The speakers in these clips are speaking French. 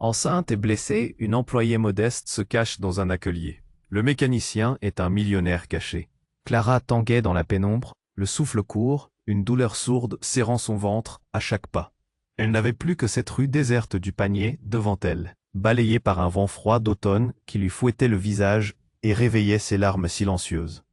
Enceinte et blessée, une employée modeste se cache dans un atelier. Le mécanicien est un millionnaire caché. Clara tanguait dans la pénombre, le souffle court, une douleur sourde serrant son ventre à chaque pas. Elle n'avait plus que cette rue déserte du panier devant elle, balayée par un vent froid d'automne qui lui fouettait le visage et réveillait ses larmes silencieuses.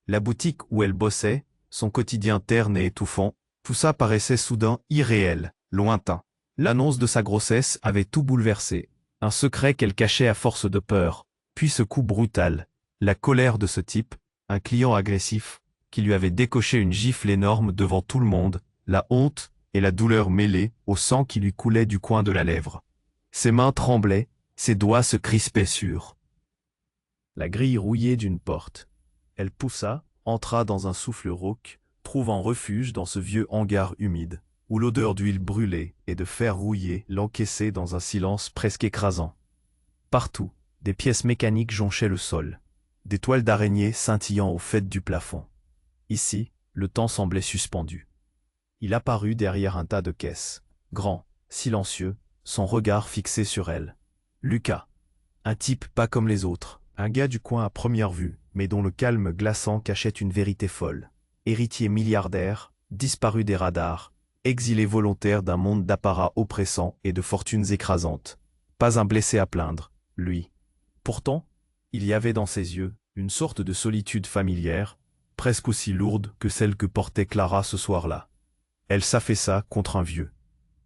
La boutique où elle bossait, son quotidien terne et étouffant, tout ça paraissait soudain irréel, lointain. L'annonce de sa grossesse avait tout bouleversé, un secret qu'elle cachait à force de peur, puis ce coup brutal, la colère de ce type, un client agressif, qui lui avait décoché une gifle énorme devant tout le monde, la honte et la douleur mêlées au sang qui lui coulait du coin de la lèvre. Ses mains tremblaient, ses doigts se crispaient sur la grille rouillée d'une porte. Elle poussa, entra dans un souffle rauque, trouvant refuge dans ce vieux hangar humide, où l'odeur d'huile brûlée et de fer rouillé l'encaissait dans un silence presque écrasant. Partout, des pièces mécaniques jonchaient le sol, des toiles d'araignée scintillant au faîte du plafond. Ici, le temps semblait suspendu. Il apparut derrière un tas de caisses, grand, silencieux, son regard fixé sur elle. Lucas. Un type pas comme les autres, un gars du coin à première vue, mais dont le calme glaçant cachait une vérité folle. Héritier milliardaire, disparu des radars, exilé volontaire d'un monde d'apparats oppressants et de fortunes écrasantes. Pas un blessé à plaindre, lui. Pourtant, il y avait dans ses yeux une sorte de solitude familière, presque aussi lourde que celle que portait Clara ce soir-là. Elle s'affaissa contre un vieux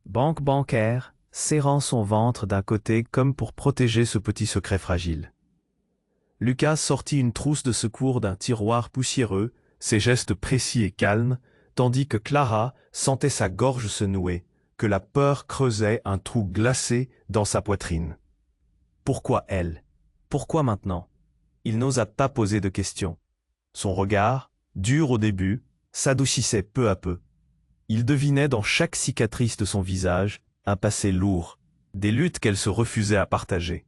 banque bancaire, serrant son ventre d'un côté comme pour protéger ce petit secret fragile. Lucas sortit une trousse de secours d'un tiroir poussiéreux, ses gestes précis et calmes, tandis que Clara sentait sa gorge se nouer, que la peur creusait un trou glacé dans sa poitrine. Pourquoi elle? Pourquoi maintenant? Il n'osa pas poser de questions. Son regard, dur au début, s'adoucissait peu à peu. Il devinait dans chaque cicatrice de son visage un passé lourd, des luttes qu'elle se refusait à partager.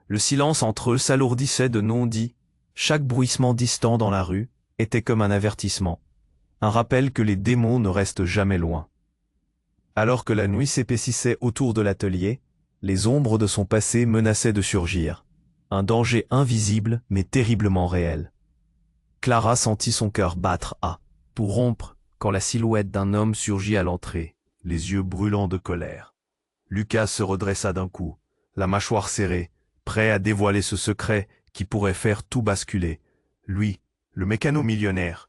Le silence entre eux s'alourdissait de non-dits, chaque bruissement distant dans la rue était comme un avertissement, un rappel que les démons ne restent jamais loin. Alors que la nuit s'épaississait autour de l'atelier, les ombres de son passé menaçaient de surgir, un danger invisible mais terriblement réel. Clara sentit son cœur battre pour rompre, quand la silhouette d'un homme surgit à l'entrée, les yeux brûlants de colère. Lucas se redressa d'un coup, la mâchoire serrée, prêt à dévoiler ce secret qui pourrait faire tout basculer. Lui, le mécano-millionnaire,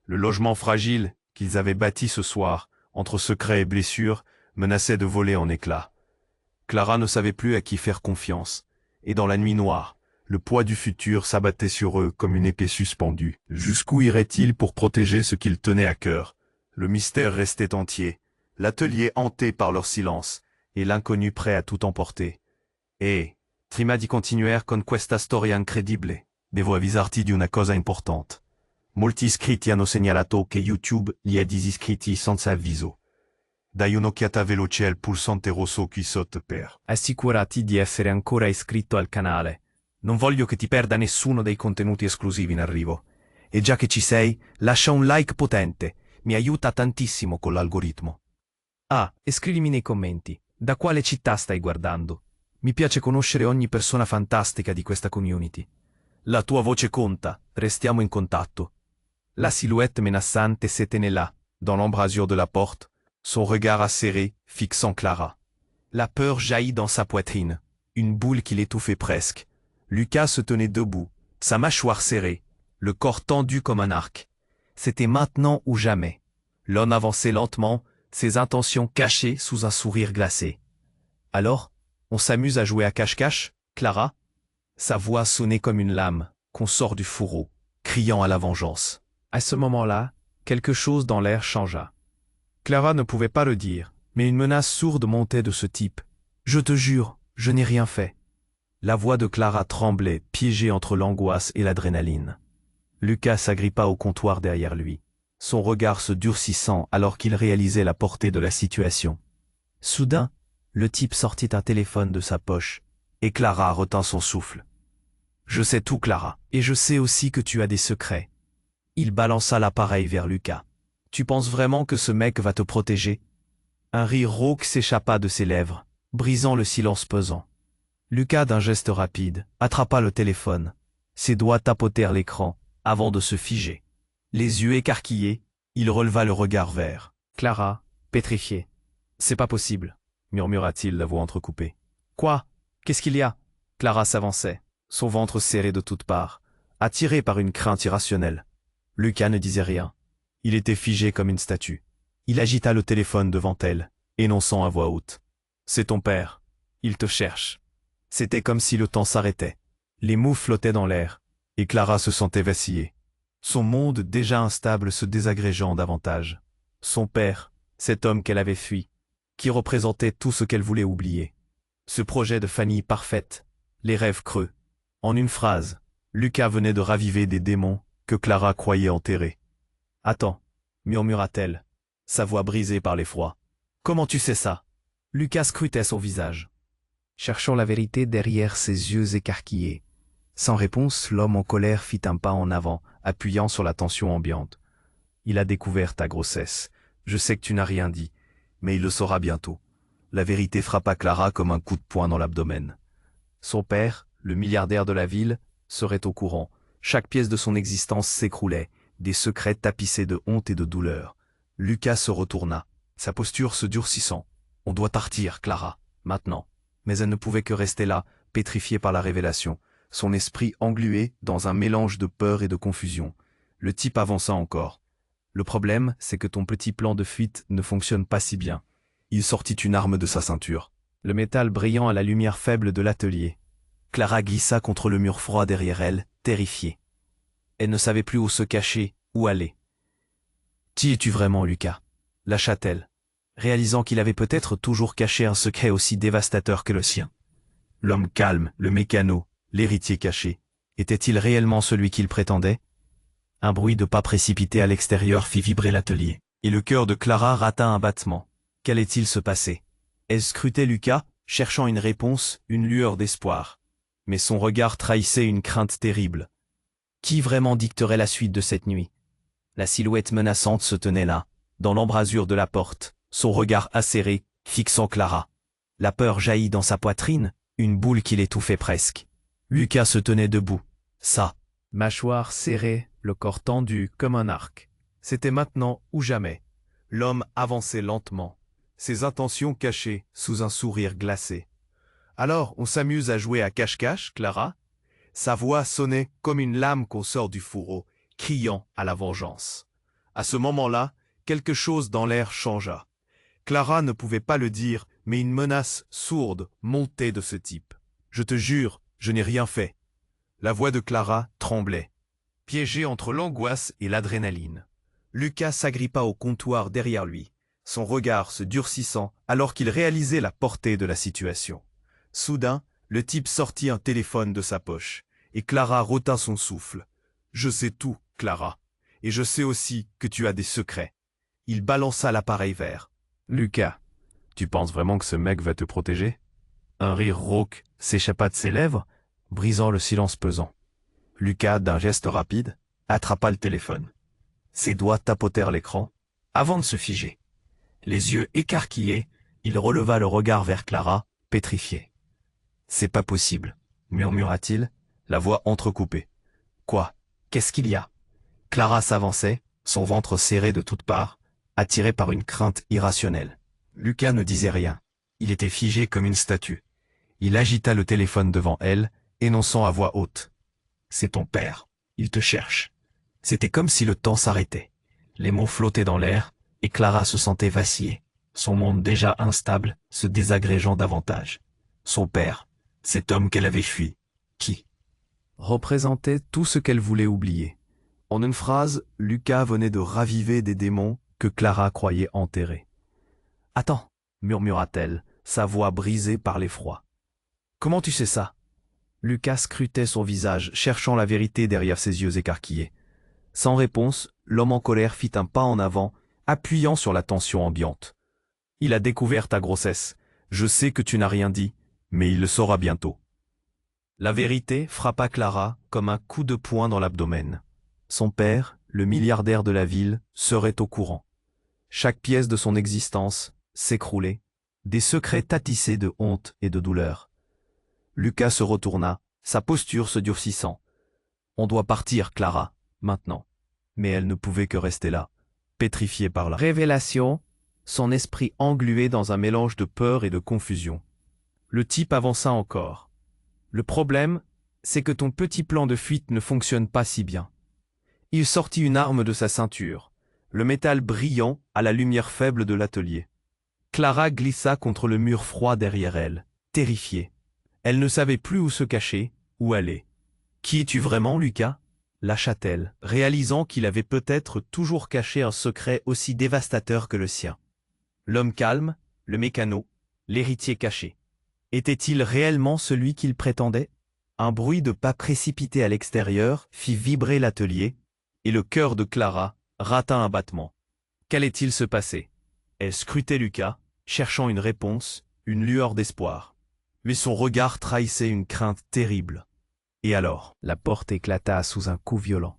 le logement fragile qu'ils avaient bâti ce soir, entre secrets et blessures, menaçait de voler en éclats. Clara ne savait plus à qui faire confiance, et dans la nuit noire, le poids du futur s'abattait sur eux comme une épée suspendue. Jusqu'où iraient-ils pour protéger ce qu'ils tenaient à cœur? Le mystère restait entier, l'atelier hanté par leur silence, et l'inconnu prêt à tout emporter. Et, prima di continuare con questa storia incredibile, devo avvisarti di una cosa importante. Molti iscritti hanno segnalato che YouTube li ha disiscritti senza avviso. Dai un'occhiata veloce al pulsante rosso qui saute per assicurati di essere ancora iscritto al canale. Non voglio che ti perda nessuno dei contenuti esclusivi in arrivo. E già che ci sei, lascia un like potente. Mi aiuta tantissimo con l'algoritmo. E scrivimi nei commenti, da quale città stai guardando? Mi piace conoscere ogni persona fantastica di questa community. La tua voce conta, restiamo in contatto. La silhouette menaçante se tenait là, dans l'embrasure de la porte, son regard acéré, fixant Clara. La peur jaillit dans sa poitrine, une boule qui l'étouffait presque. Lucas se tenait debout, sa mâchoire serrée, le corps tendu comme un arc. C'était maintenant ou jamais. L'homme avançait lentement, ses intentions cachées sous un sourire glacé. Alors, on s'amuse à jouer à cache-cache, Clara? Sa voix sonnait comme une lame, qu'on sort du fourreau, criant à la vengeance. À ce moment-là, quelque chose dans l'air changea. Clara ne pouvait pas le dire, mais une menace sourde montait de ce type. « Je te jure, je n'ai rien fait. » La voix de Clara tremblait, piégée entre l'angoisse et l'adrénaline. Lucas s'agrippa au comptoir derrière lui, son regard se durcissant alors qu'il réalisait la portée de la situation. Soudain, le type sortit un téléphone de sa poche, et Clara retint son souffle. « Je sais tout, Clara, et je sais aussi que tu as des secrets. » Il balança l'appareil vers Lucas. « Tu penses vraiment que ce mec va te protéger ?» Un rire rauque s'échappa de ses lèvres. « brisant le silence pesant. Lucas, d'un geste rapide, attrapa le téléphone. Ses doigts tapotèrent l'écran, avant de se figer. Les yeux écarquillés, il releva le regard vers Clara, pétrifiée. « C'est pas possible, » murmura-t-il, la voix entrecoupée. « Quoi? Qu'est-ce qu'il y a ?» Clara s'avançait, son ventre serré de toutes parts, attiré par une crainte irrationnelle. Lucas ne disait rien. Il était figé comme une statue. Il agita le téléphone devant elle, énonçant à voix haute. « C'est ton père. Il te cherche. » C'était comme si le temps s'arrêtait. Les mots flottaient dans l'air, et Clara se sentait vaciller. Son monde déjà instable se désagrégeant davantage. Son père, cet homme qu'elle avait fui, qui représentait tout ce qu'elle voulait oublier. Ce projet de famille parfaite, les rêves creux. En une phrase, Lucas venait de raviver des démons que Clara croyait enterrés. « Attends, » murmura-t-elle, sa voix brisée par l'effroi. « Comment tu sais ça ?» Lucas scrutait son visage, cherchant la vérité derrière ses yeux écarquillés. Sans réponse, l'homme en colère fit un pas en avant, appuyant sur la tension ambiante. « Il a découvert ta grossesse. Je sais que tu n'as rien dit, mais il le saura bientôt. » La vérité frappa Clara comme un coup de poing dans l'abdomen. Son père, le milliardaire de la ville, serait au courant. Chaque pièce de son existence s'écroulait, des secrets tapissés de honte et de douleur. Lucas se retourna, sa posture se durcissant. « On doit partir, Clara, maintenant. » Mais elle ne pouvait que rester là, pétrifiée par la révélation, son esprit englué dans un mélange de peur et de confusion. Le type avança encore. « Le problème, c'est que ton petit plan de fuite ne fonctionne pas si bien. » Il sortit une arme de sa ceinture, le métal brillant à la lumière faible de l'atelier. Clara glissa contre le mur froid derrière elle, terrifiée. Elle ne savait plus où se cacher, où aller. « Qui es-tu vraiment, Lucas ?» lâcha-t-elle, réalisant qu'il avait peut-être toujours caché un secret aussi dévastateur que le sien. L'homme calme, le mécano, l'héritier caché, était-il réellement celui qu'il prétendait? Un bruit de pas précipité à l'extérieur fit vibrer l'atelier, et le cœur de Clara rata un battement. Qu'allait-il se passer? Elle scrutait Lucas, cherchant une réponse, une lueur d'espoir. Mais son regard trahissait une crainte terrible. Qui vraiment dicterait la suite de cette nuit? La silhouette menaçante se tenait là, dans l'embrasure de la porte, son regard acéré, fixant Clara. La peur jaillit dans sa poitrine, une boule qui l'étouffait presque. Lucas se tenait debout, sa mâchoire serrée, le corps tendu comme un arc. C'était maintenant ou jamais. L'homme avançait lentement, ses intentions cachées sous un sourire glacé. « Alors, on s'amuse à jouer à cache-cache, Clara ?» Sa voix sonnait comme une lame qu'on sort du fourreau, criant à la vengeance. À ce moment-là, quelque chose dans l'air changea. Clara ne pouvait pas le dire, mais une menace sourde montait de ce type. « Je te jure, je n'ai rien fait. » La voix de Clara tremblait, piégée entre l'angoisse et l'adrénaline. Lucas s'agrippa au comptoir derrière lui, son regard se durcissant alors qu'il réalisait la portée de la situation. Soudain, le type sortit un téléphone de sa poche, et Clara retint son souffle. « Je sais tout, Clara, et je sais aussi que tu as des secrets. » Il balança l'appareil vert. « Lucas, tu penses vraiment que ce mec va te protéger ?» Un rire rauque s'échappa de ses lèvres, brisant le silence pesant. Lucas, d'un geste rapide, attrapa le téléphone. Ses doigts tapotèrent l'écran, avant de se figer. Les yeux écarquillés, il releva le regard vers Clara, pétrifié. « C'est pas possible, » murmura-t-il, la voix entrecoupée. « Quoi? Qu'est-ce qu'il y a ?» Clara s'avançait, son ventre serré de toutes parts, attiré par une crainte irrationnelle. Lucas ne disait rien. Il était figé comme une statue. Il agita le téléphone devant elle, énonçant à voix haute. « C'est ton père. Il te cherche. » C'était comme si le temps s'arrêtait. Les mots flottaient dans l'air, et Clara se sentait vaciller, son monde déjà instable se désagrégeant davantage. Son père, cet homme qu'elle avait fui, qui représentait tout ce qu'elle voulait oublier. En une phrase, Lucas venait de raviver des démons que Clara croyait enterrés. « Attends, » murmura-t-elle, sa voix brisée par l'effroi. « Comment tu sais ça ?» Lucas scrutait son visage, cherchant la vérité derrière ses yeux écarquillés. Sans réponse, l'homme en colère fit un pas en avant, appuyant sur la tension ambiante. « Il a découvert ta grossesse. Je sais que tu n'as rien dit, mais il le saura bientôt. » La vérité frappa Clara comme un coup de poing dans l'abdomen. Son père, le milliardaire de la ville, serait au courant. Chaque pièce de son existence s'écroulait, Des secrets tatissés de honte et de douleur. Lucas se retourna, sa posture se durcissant. On doit partir, Clara, maintenant. Mais elle ne pouvait que rester là, pétrifiée par la révélation, son esprit englué dans un mélange de peur et de confusion. Le type avança encore. Le problème, c'est que ton petit plan de fuite ne fonctionne pas si bien. Il sortit une arme de sa ceinture, le métal brillant à la lumière faible de l'atelier. Clara glissa contre le mur froid derrière elle, terrifiée. Elle ne savait plus où se cacher, où aller. « Qui es-tu vraiment, Lucas ?» lâcha-t-elle, réalisant qu'il avait peut-être toujours caché un secret aussi dévastateur que le sien. L'homme calme, le mécano, l'héritier caché. Était-il réellement celui qu'il prétendait? Un bruit de pas précipité à l'extérieur fit vibrer l'atelier, et le cœur de Clara rata un battement. Qu'allait-il se passer? Elle scrutait Lucas, cherchant une réponse, une lueur d'espoir. Mais son regard trahissait une crainte terrible. Et alors, la porte éclata sous un coup violent.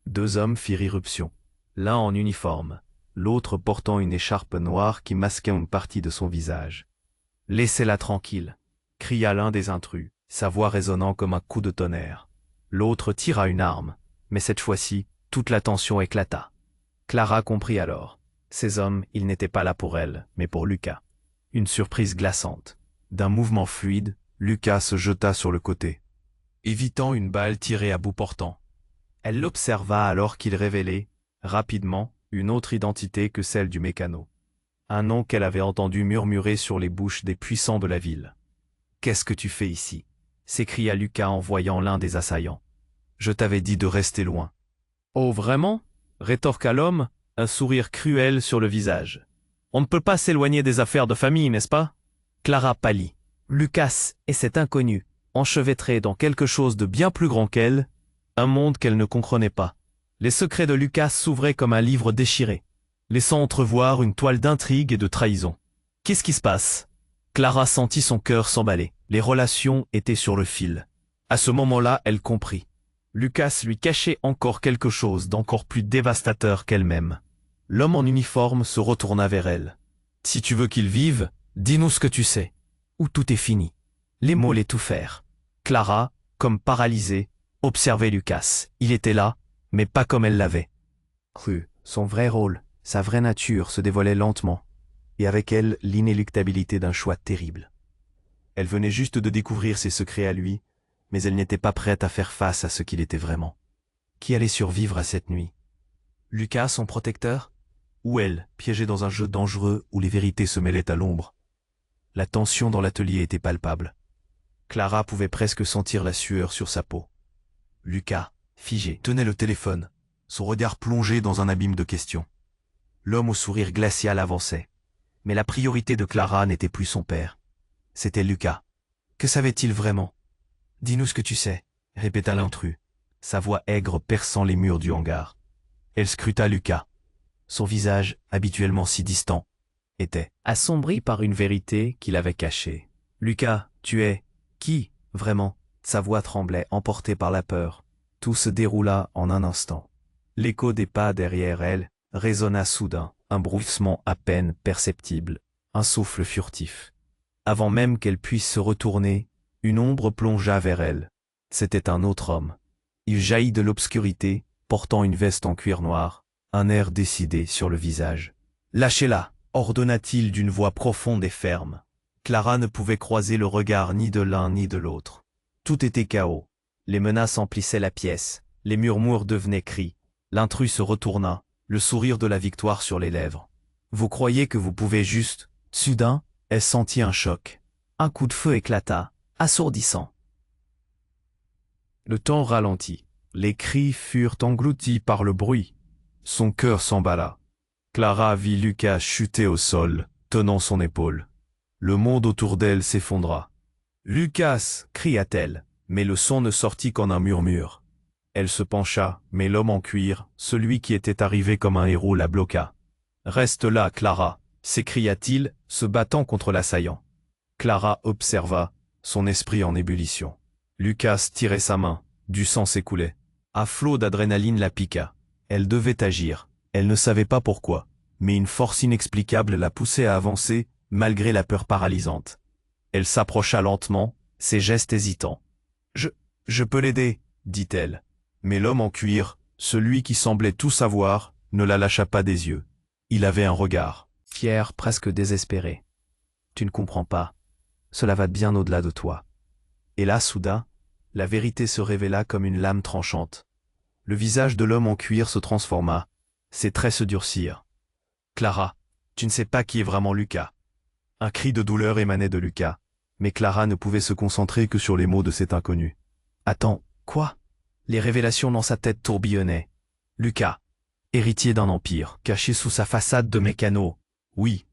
Deux hommes firent irruption, l'un en uniforme, l'autre portant une écharpe noire qui masquait une partie de son visage. « Laissez-la tranquille !» cria l'un des intrus, sa voix résonnant comme un coup de tonnerre. L'autre tira une arme, mais cette fois-ci, toute la tension éclata. Clara comprit alors. Ces hommes, ils n'étaient pas là pour elle, mais pour Lucas. Une surprise glaçante. D'un mouvement fluide, Lucas se jeta sur le côté, évitant une balle tirée à bout portant. Elle l'observa alors qu'il révélait, rapidement, une autre identité que celle du mécano. Un nom qu'elle avait entendu murmurer sur les bouches des puissants de la ville. « Qu'est-ce que tu fais ici ?» s'écria Lucas en voyant l'un des assaillants. « Je t'avais dit de rester loin. »« Oh, vraiment ?» rétorqua l'homme, un sourire cruel sur le visage. « On ne peut pas s'éloigner des affaires de famille, n'est-ce pas ?» Clara pâlit. Lucas et cet inconnu, enchevêtré dans quelque chose de bien plus grand qu'elle, un monde qu'elle ne comprenait pas. Les secrets de Lucas s'ouvraient comme un livre déchiré, laissant entrevoir une toile d'intrigue et de trahison. Qu'est-ce qui se passe? Clara sentit son cœur s'emballer. Les relations étaient sur le fil. À ce moment-là, elle comprit. Lucas lui cachait encore quelque chose d'encore plus dévastateur qu'elle-même. L'homme en uniforme se retourna vers elle. « Si tu veux qu'il vive, dis-nous ce que tu sais. Ou tout est fini. » Les mots l'étouffèrent. Clara, comme paralysée, observait Lucas. Il était là, mais pas comme elle l'avait cru. Son vrai rôle, sa vraie nature se dévoilait lentement, et avec elle l'inéluctabilité d'un choix terrible. Elle venait juste de découvrir ses secrets à lui, mais elle n'était pas prête à faire face à ce qu'il était vraiment. Qui allait survivre à cette nuit? Lucas, son protecteur? Ou elle, piégée dans un jeu dangereux où les vérités se mêlaient à l'ombre? La tension dans l'atelier était palpable. Clara pouvait presque sentir la sueur sur sa peau. Lucas, figé, tenait le téléphone, son regard plongé dans un abîme de questions. L'homme au sourire glacial avançait. Mais la priorité de Clara n'était plus son père. C'était Lucas. Que savait-il vraiment? « Dis-nous ce que tu sais, » répéta l'intrus, sa voix aigre perçant les murs du hangar. Elle scruta Lucas. Son visage, habituellement si distant, était assombri par une vérité qu'il avait cachée. « Lucas, tu es... qui, vraiment ?» Sa voix tremblait, emportée par la peur. Tout se déroula en un instant. L'écho des pas derrière elle résonna soudain, un bruissement à peine perceptible, un souffle furtif. Avant même qu'elle puisse se retourner, une ombre plongea vers elle. C'était un autre homme. Il jaillit de l'obscurité, portant une veste en cuir noir, un air décidé sur le visage. « Lâchez-la !» ordonna-t-il d'une voix profonde et ferme. Clara ne pouvait croiser le regard ni de l'un ni de l'autre. Tout était chaos. Les menaces emplissaient la pièce, les murmures devenaient cris. L'intrus se retourna, le sourire de la victoire sur les lèvres. « Vous croyez que vous pouvez juste... » Soudain, elle sentit un choc. Un coup de feu éclata, assourdissant. Le temps ralentit. Les cris furent engloutis par le bruit. Son cœur s'emballa. Clara vit Lucas chuter au sol, tenant son épaule. Le monde autour d'elle s'effondra. « Lucas !» cria-t-elle, mais le son ne sortit qu'en un murmure. Elle se pencha, mais l'homme en cuir, celui qui était arrivé comme un héros, la bloqua. « Reste là, Clara !» s'écria-t-il, se battant contre l'assaillant. Clara observa, son esprit en ébullition. Lucas tirait sa main, du sang s'écoulait. Un flot d'adrénaline la piqua. Elle devait agir. Elle ne savait pas pourquoi, mais une force inexplicable la poussait à avancer, malgré la peur paralysante. Elle s'approcha lentement, ses gestes hésitants. Je peux l'aider, dit-elle. Mais l'homme en cuir, celui qui semblait tout savoir, ne la lâcha pas des yeux. Il avait un regard fier, presque désespéré. Tu ne comprends pas. Cela va bien au-delà de toi. Et là, soudain, la vérité se révéla comme une lame tranchante. Le visage de l'homme en cuir se transforma. Ses traits se durcirent. Clara, tu ne sais pas qui est vraiment Lucas. Un cri de douleur émanait de Lucas, mais Clara ne pouvait se concentrer que sur les mots de cet inconnu. Attends, quoi? Les révélations dans sa tête tourbillonnaient. Lucas, héritier d'un empire, caché sous sa façade de mécano. Oui.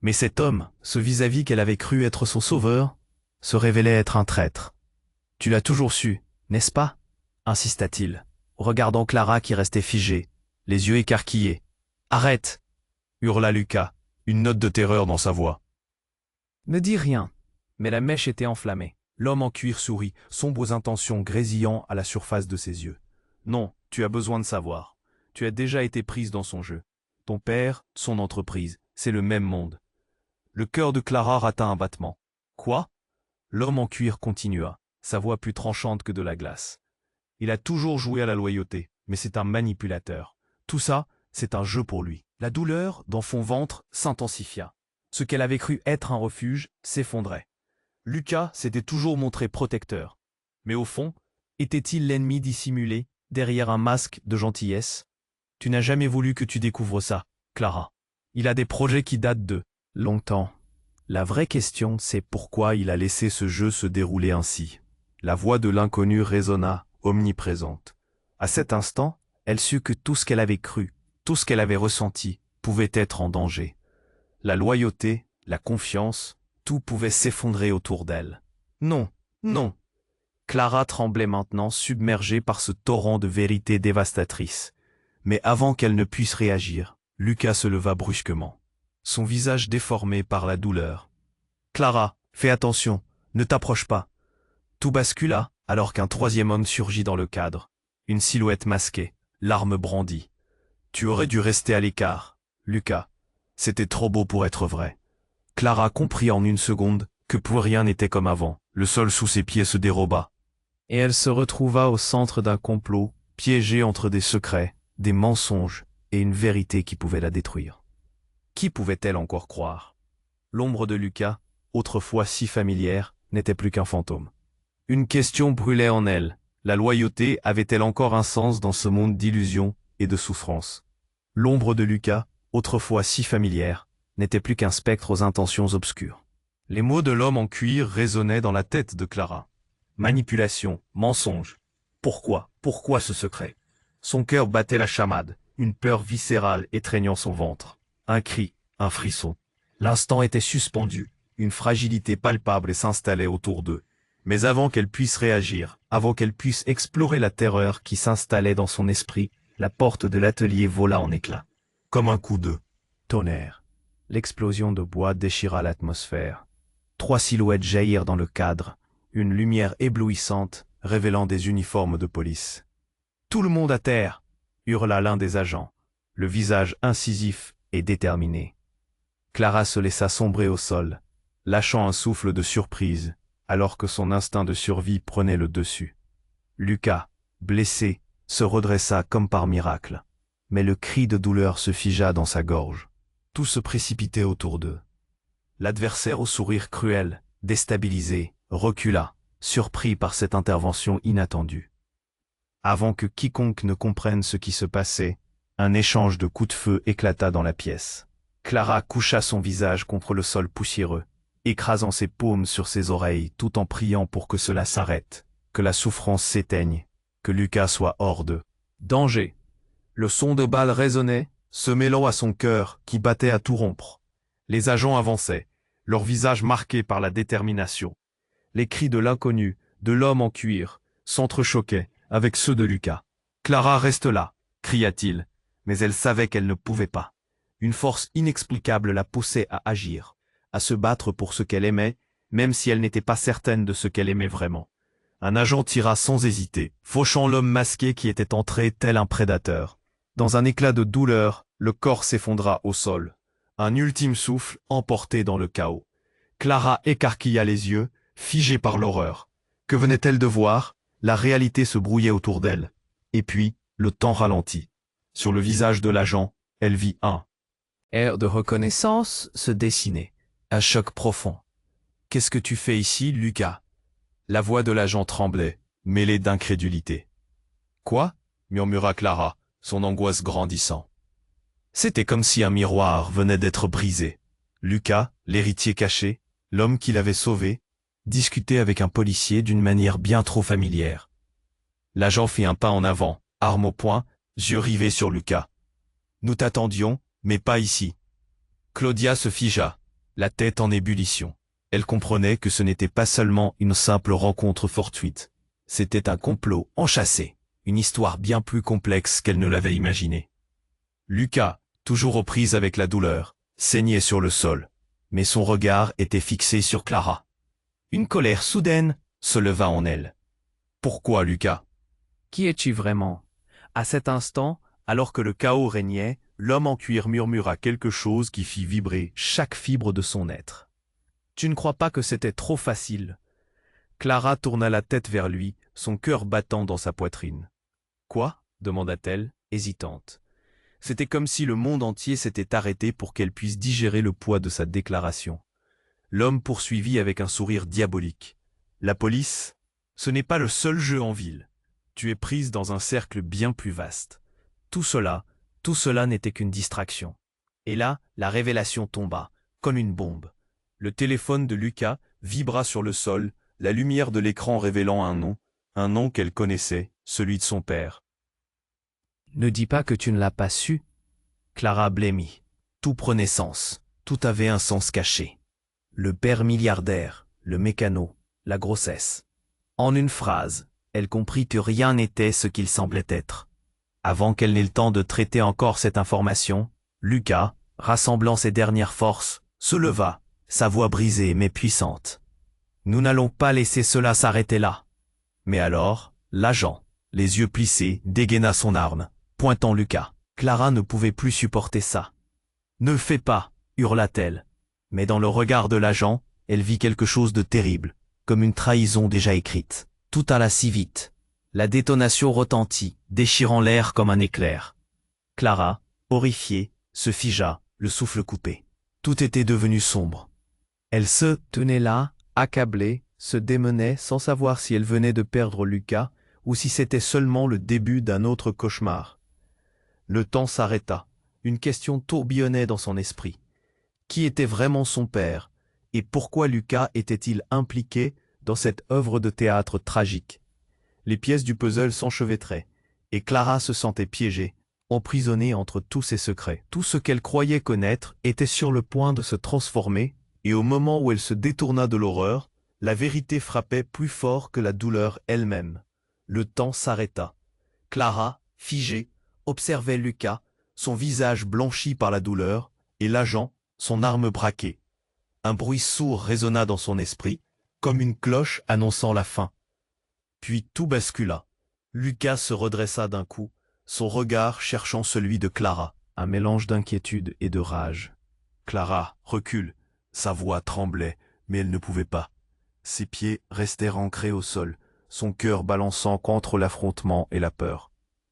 Mais cet homme, ce vis-à-vis qu'elle avait cru être son sauveur, se révélait être un traître. Tu l'as toujours su, n'est-ce pas? Insista-t-il, regardant Clara qui restait figée, les yeux écarquillés. Arrête! Hurla Lucas, une note de terreur dans sa voix. Ne dis rien. Mais la mèche était enflammée. L'homme en cuir sourit, sombres intentions grésillant à la surface de ses yeux. Non, tu as besoin de savoir. Tu as déjà été prise dans son jeu. Ton père, son entreprise, c'est le même monde. Le cœur de Clara rata un battement. Quoi? L'homme en cuir continua, sa voix plus tranchante que de la glace. Il a toujours joué à la loyauté, mais c'est un manipulateur. Tout ça, c'est un jeu pour lui. La douleur, dans son ventre, s'intensifia. Ce qu'elle avait cru être un refuge s'effondrait. Lucas s'était toujours montré protecteur. Mais au fond, était-il l'ennemi dissimulé, derrière un masque de gentillesse? Tu n'as jamais voulu que tu découvres ça, Clara. Il a des projets qui datent de longtemps. La vraie question, c'est pourquoi il a laissé ce jeu se dérouler ainsi. La voix de l'inconnu résonna, omniprésente. À cet instant, elle sut que tout ce qu'elle avait cru, tout ce qu'elle avait ressenti, pouvait être en danger. La loyauté, la confiance, tout pouvait s'effondrer autour d'elle. Non, non. Clara tremblait maintenant, submergée par ce torrent de vérité dévastatrice. Mais avant qu'elle ne puisse réagir, Lucas se leva brusquement, son visage déformé par la douleur. « Clara, fais attention, ne t'approche pas. » Tout bascula, alors qu'un troisième homme surgit dans le cadre. Une silhouette masquée, l'arme brandie. « Tu aurais dû rester à l'écart, Lucas. C'était trop beau pour être vrai. » Clara comprit en une seconde que plus rien n'était comme avant. Le sol sous ses pieds se déroba. Et elle se retrouva au centre d'un complot, piégée entre des secrets, des mensonges et une vérité qui pouvait la détruire. Qui pouvait-elle encore croire? L'ombre de Lucas, autrefois si familière, n'était plus qu'un fantôme. Une question brûlait en elle. La loyauté avait-elle encore un sens dans ce monde d'illusions et de souffrances? L'ombre de Lucas, autrefois si familière, n'était plus qu'un spectre aux intentions obscures. Les mots de l'homme en cuir résonnaient dans la tête de Clara. Manipulation, mensonge. Pourquoi? Pourquoi ce secret? Son cœur battait la chamade, une peur viscérale étreignant son ventre. Un cri, un frisson. L'instant était suspendu, une fragilité palpable s'installait autour d'eux. Mais avant qu'elle puisse réagir, avant qu'elle puisse explorer la terreur qui s'installait dans son esprit, la porte de l'atelier vola en éclats. Comme un coup de tonnerre. L'explosion de bois déchira l'atmosphère. 3 silhouettes jaillirent dans le cadre, une lumière éblouissante révélant des uniformes de police. « Tout le monde à terre !» hurla l'un des agents, le visage incisif et déterminé. Clara se laissa sombrer au sol, lâchant un souffle de surprise, alors que son instinct de survie prenait le dessus. Lucas, blessé, se redressa comme par miracle, mais le cri de douleur se figea dans sa gorge. Tout se précipitait autour d'eux. L'adversaire au sourire cruel, déstabilisé, recula, surpris par cette intervention inattendue. Avant que quiconque ne comprenne ce qui se passait, un échange de coups de feu éclata dans la pièce. Clara coucha son visage contre le sol poussiéreux, écrasant ses paumes sur ses oreilles tout en priant pour que cela s'arrête, que la souffrance s'éteigne, que Lucas soit hors de danger. Le son de balles résonnait, se mêlant à son cœur qui battait à tout rompre. Les agents avançaient, leurs visages marqués par la détermination. Les cris de l'inconnu, de l'homme en cuir, s'entrechoquaient avec ceux de Lucas. « Clara reste là !» cria-t-il, mais elle savait qu'elle ne pouvait pas. Une force inexplicable la poussait à agir, à se battre pour ce qu'elle aimait, même si elle n'était pas certaine de ce qu'elle aimait vraiment. Un agent tira sans hésiter, fauchant l'homme masqué qui était entré tel un prédateur. Dans un éclat de douleur, le corps s'effondra au sol, Un ultime souffle emporté dans le chaos. Clara écarquilla les yeux, figée par l'horreur. Que venait-elle de voir? La réalité se brouillait autour d'elle. Et puis, le temps ralentit. Sur le visage de l'agent, elle vit un air de reconnaissance se dessiner. Un choc profond. « Qu'est-ce que tu fais ici, Lucas ?» La voix de l'agent tremblait, mêlée d'incrédulité. « Quoi ?» murmura Clara, son angoisse grandissant. C'était comme si un miroir venait d'être brisé. Lucas, l'héritier caché, l'homme qui l'avait sauvé, discutait avec un policier d'une manière bien trop familière. L'agent fit un pas en avant, arme au poing, yeux rivés sur Lucas. « Nous t'attendions, mais pas ici. » Claudia se figea, la tête en ébullition. Elle comprenait que ce n'était pas seulement une simple rencontre fortuite. C'était un complot enchâssé, une histoire bien plus complexe qu'elle ne l'avait imaginé. Lucas, toujours aux prises avec la douleur, saignait sur le sol, mais son regard était fixé sur Clara. Une colère soudaine se leva en elle. « Pourquoi, Lucas ? Qui es-tu vraiment ?» À cet instant, alors que le chaos régnait, l'homme en cuir murmura quelque chose qui fit vibrer chaque fibre de son être. « Tu ne crois pas que c'était trop facile ?» Clara tourna la tête vers lui, son cœur battant dans sa poitrine. « Quoi ?» demanda-t-elle, hésitante. C'était comme si le monde entier s'était arrêté pour qu'elle puisse digérer le poids de sa déclaration. L'homme poursuivit avec un sourire diabolique. « La police, ce n'est pas le seul jeu en ville. Tu es prise dans un cercle bien plus vaste. Tout cela n'était qu'une distraction. » Et là, la révélation tomba, comme une bombe. Le téléphone de Lucas vibra sur le sol, la lumière de l'écran révélant un nom qu'elle connaissait, celui de son père. « Ne dis pas que tu ne l'as pas su. » Clara blêmit. Tout prenait sens, tout avait un sens caché. Le père milliardaire, le mécano, la grossesse. En une phrase, elle comprit que rien n'était ce qu'il semblait être. Avant qu'elle n'ait le temps de traiter encore cette information, Lucas, rassemblant ses dernières forces, se leva, sa voix brisée mais puissante. « Nous n'allons pas laisser cela s'arrêter là. » Mais alors, l'agent, les yeux plissés, dégaina son arme, pointant Lucas. Clara ne pouvait plus supporter ça. « Ne le fais pas !» hurla-t-elle. Mais dans le regard de l'agent, elle vit quelque chose de terrible, comme une trahison déjà écrite. Tout alla si vite. La détonation retentit, déchirant l'air comme un éclair. Clara, horrifiée, se figea, le souffle coupé. Tout était devenu sombre. Elle se tenait là, accablée, se démenait sans savoir si elle venait de perdre Lucas ou si c'était seulement le début d'un autre cauchemar. Le temps s'arrêta. Une question tourbillonnait dans son esprit. Qui était vraiment son père? Et pourquoi Lucas était-il impliqué dans cette œuvre de théâtre tragique? Les pièces du puzzle s'enchevêtraient, et Clara se sentait piégée, emprisonnée entre tous ses secrets. Tout ce qu'elle croyait connaître était sur le point de se transformer, et au moment où elle se détourna de l'horreur, la vérité frappait plus fort que la douleur elle-même. Le temps s'arrêta. Clara, figée, observait Lucas, son visage blanchi par la douleur, et l'agent, son arme braquée. Un bruit sourd résonna dans son esprit, comme une cloche annonçant la fin. Puis tout bascula. Lucas se redressa d'un coup, son regard cherchant celui de Clara, un mélange d'inquiétude et de rage. Clara recule, sa voix tremblait, mais elle ne pouvait pas. Ses pieds restèrent ancrés au sol, son cœur balançant contre l'affrontement et la peur.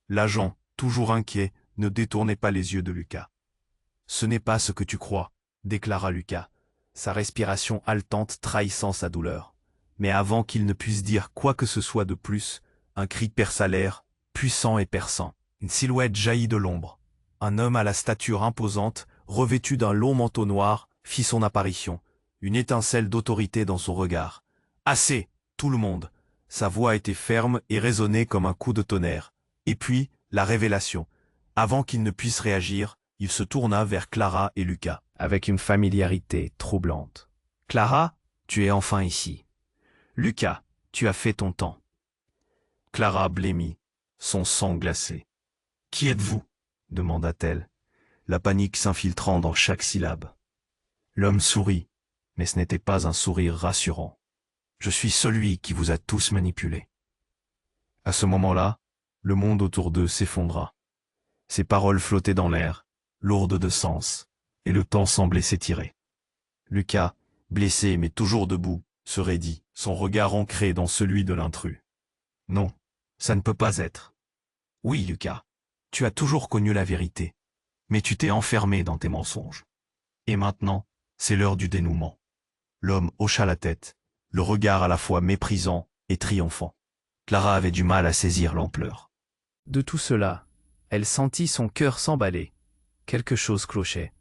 L'agent, toujours inquiet, ne détournait pas les yeux de Lucas. « Ce n'est pas ce que tu crois », déclara Lucas, sa respiration haletante trahissant sa douleur. Mais avant qu'il ne puisse dire quoi que ce soit de plus, un cri perça l'air, puissant et perçant. Une silhouette jaillit de l'ombre. Un homme à la stature imposante, revêtu d'un long manteau noir, fit son apparition, une étincelle d'autorité dans son regard. « Assez, tout le monde !» Sa voix était ferme et résonnait comme un coup de tonnerre. Et puis, la révélation. Avant qu'il ne puisse réagir, il se tourna vers Clara et Lucas, avec une familiarité troublante. « Clara, tu es enfin ici. Lucas, tu as fait ton temps. » Clara blêmit, son sang glacé. « Qui êtes-vous » demanda-t-elle, la panique s'infiltrant dans chaque syllabe. L'homme sourit, mais ce n'était pas un sourire rassurant. « Je suis celui qui vous a tous manipulés. » À ce moment-là, le monde autour d'eux s'effondra. Ses paroles flottaient dans l'air, lourdes de sens. et le temps semblait s'étirer. Lucas, blessé mais toujours debout, se raidit, son regard ancré dans celui de l'intrus. Non, ça ne peut pas être. Oui, Lucas, tu as toujours connu la vérité, mais tu t'es enfermé dans tes mensonges. Et maintenant, c'est l'heure du dénouement. L'homme hocha la tête, le regard à la fois méprisant et triomphant. Clara avait du mal à saisir l'ampleur. De tout cela, elle sentit son cœur s'emballer. Quelque chose clochait.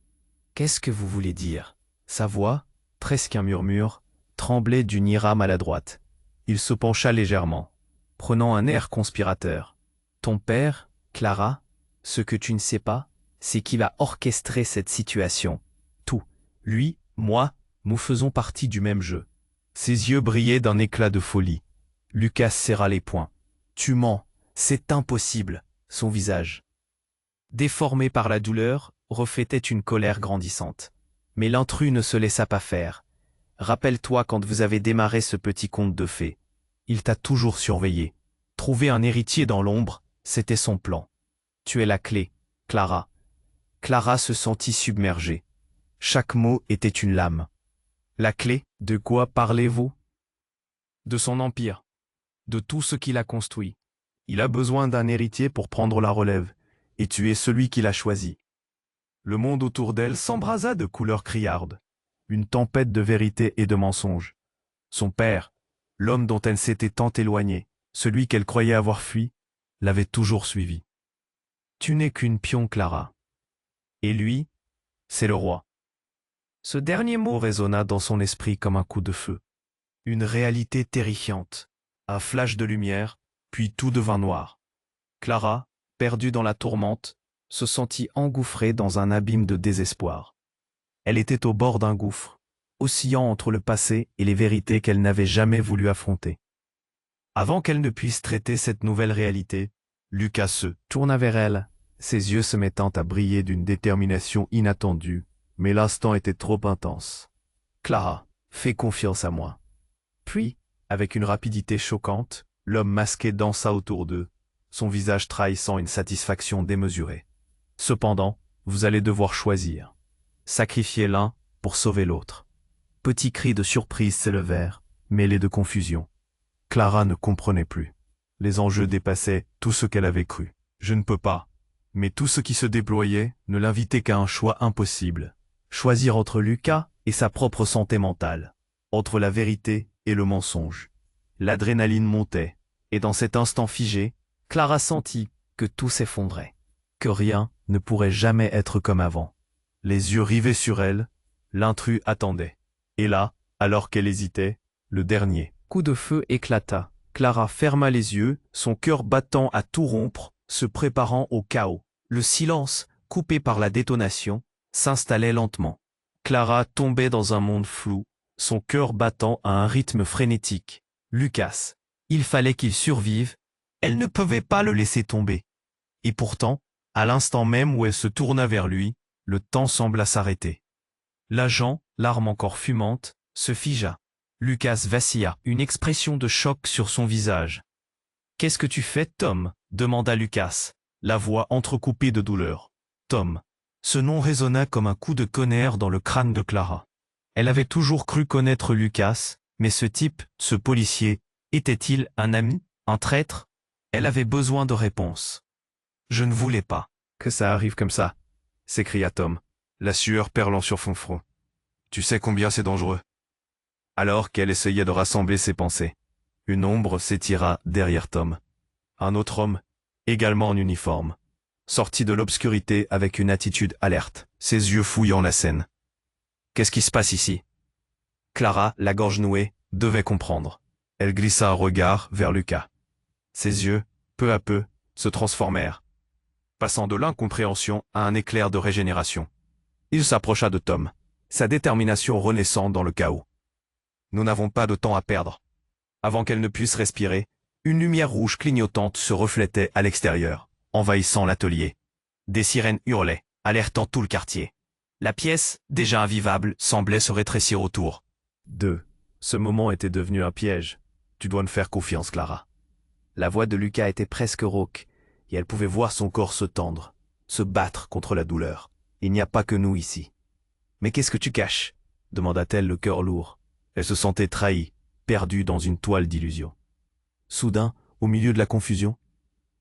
Qu'est-ce que vous voulez dire? Sa voix, presque un murmure, tremblait d'une ira maladroite. Il se pencha légèrement, prenant un air conspirateur. Ton père, Clara, ce que tu ne sais pas, c'est qu'il a orchestré cette situation. Tout, lui, moi, nous faisons partie du même jeu. Ses yeux brillaient d'un éclat de folie. Lucas serra les poings. Tu mens, c'est impossible. Son visage, déformé par la douleur, reflétait une colère grandissante. Mais l'intrus ne se laissa pas faire. Rappelle-toi quand vous avez démarré ce petit conte de fées. Il t'a toujours surveillé. Trouver un héritier dans l'ombre, c'était son plan. Tu es la clé, Clara. Clara se sentit submergée. Chaque mot était une lame. La clé, de quoi parlez-vous? De son empire. De tout ce qu'il a construit. Il a besoin d'un héritier pour prendre la relève, et tu es celui qu'il a choisi. Le monde autour d'elle s'embrasa de couleurs criardes, une tempête de vérité et de mensonges. Son père, l'homme dont elle s'était tant éloignée, celui qu'elle croyait avoir fui, l'avait toujours suivi. Tu n'es qu'une pion, Clara. Et lui, c'est le roi. Ce dernier mot résonna dans son esprit comme un coup de feu. Une réalité terrifiante, un flash de lumière, puis tout devint noir. Clara, perdue dans la tourmente, se sentit engouffrée dans un abîme de désespoir. Elle était au bord d'un gouffre, oscillant entre le passé et les vérités qu'elle n'avait jamais voulu affronter. Avant qu'elle ne puisse traiter cette nouvelle réalité, Lucas se tourna vers elle, ses yeux se mettant à briller d'une détermination inattendue, mais l'instant était trop intense. « Clara, fais confiance à moi. » Puis, avec une rapidité choquante, l'homme masqué dansa autour d'eux, son visage trahissant une satisfaction démesurée. Cependant, vous allez devoir choisir. Sacrifier l'un pour sauver l'autre. Petits cris de surprise s'élevèrent, mêlés de confusion. Clara ne comprenait plus. Les enjeux dépassaient tout ce qu'elle avait cru. Je ne peux pas. Mais tout ce qui se déployait ne l'invitait qu'à un choix impossible. Choisir entre Lucas et sa propre santé mentale. Entre la vérité et le mensonge. L'adrénaline montait, et dans cet instant figé, Clara sentit que tout s'effondrait. Que rien ne pourrait jamais être comme avant. Les yeux rivés sur elle, l'intrus attendait. Et là, alors qu'elle hésitait, le dernier coup de feu éclata. Clara ferma les yeux, son cœur battant à tout rompre, se préparant au chaos. Le silence, coupé par la détonation, s'installait lentement. Clara tombait dans un monde flou, son cœur battant à un rythme frénétique. Lucas, il fallait qu'il survive, elle ne pouvait pas le laisser tomber. Et pourtant, à l'instant même où elle se tourna vers lui, le temps sembla s'arrêter. L'agent, l'arme encore fumante, se figea. Lucas vacilla, une expression de choc sur son visage. « Qu'est-ce que tu fais, Tom » demanda Lucas, la voix entrecoupée de douleur. Tom. Ce nom résonna comme un coup de tonnerre dans le crâne de Clara. Elle avait toujours cru connaître Lucas, mais ce type, ce policier, était-il un ami, un traître? Elle avait besoin de réponses. Je ne voulais pas que ça arrive comme ça, s'écria Tom, la sueur perlant sur son front. Tu sais combien c'est dangereux. Alors qu'elle essayait de rassembler ses pensées, une ombre s'étira derrière Tom. Un autre homme, également en uniforme, sortit de l'obscurité avec une attitude alerte, ses yeux fouillant la scène. Qu'est-ce qui se passe ici? Clara, la gorge nouée, devait comprendre. Elle glissa un regard vers Lucas. Ses yeux, peu à peu, se transformèrent, passant de l'incompréhension à un éclair de régénération. Il s'approcha de Tom, sa détermination renaissant dans le chaos. Nous n'avons pas de temps à perdre. Avant qu'elle ne puisse respirer, une lumière rouge clignotante se reflétait à l'extérieur, envahissant l'atelier. Des sirènes hurlaient, alertant tout le quartier. La pièce, déjà invivable, semblait se rétrécir autour. Ce moment était devenu un piège. Tu dois me faire confiance, Clara. La voix de Lucas était presque rauque, et elle pouvait voir son corps se tendre, se battre contre la douleur. Il n'y a pas que nous ici. Mais qu'est-ce que tu caches demanda-t-elle le cœur lourd. Elle se sentait trahie, perdue dans une toile d'illusions. Soudain, au milieu de la confusion,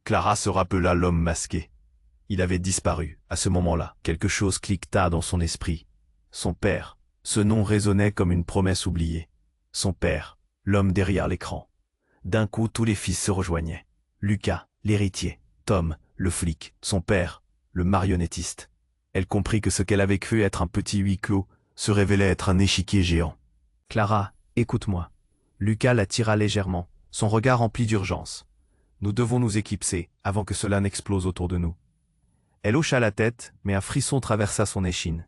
Clara se rappela l'homme masqué. Il avait disparu, à ce moment-là. Quelque chose cliqueta dans son esprit. Son père. Ce nom résonnait comme une promesse oubliée. Son père, l'homme derrière l'écran. D'un coup, tous les fils se rejoignaient. Lucas, l'héritier. Tom, le flic. Son père, le marionnettiste. Elle comprit que ce qu'elle avait cru être un petit huis clos se révélait être un échiquier géant. Clara, écoute-moi. Lucas la tira légèrement, son regard rempli d'urgence. Nous devons nous éclipser avant que cela n'explose autour de nous. Elle hocha la tête, mais un frisson traversa son échine.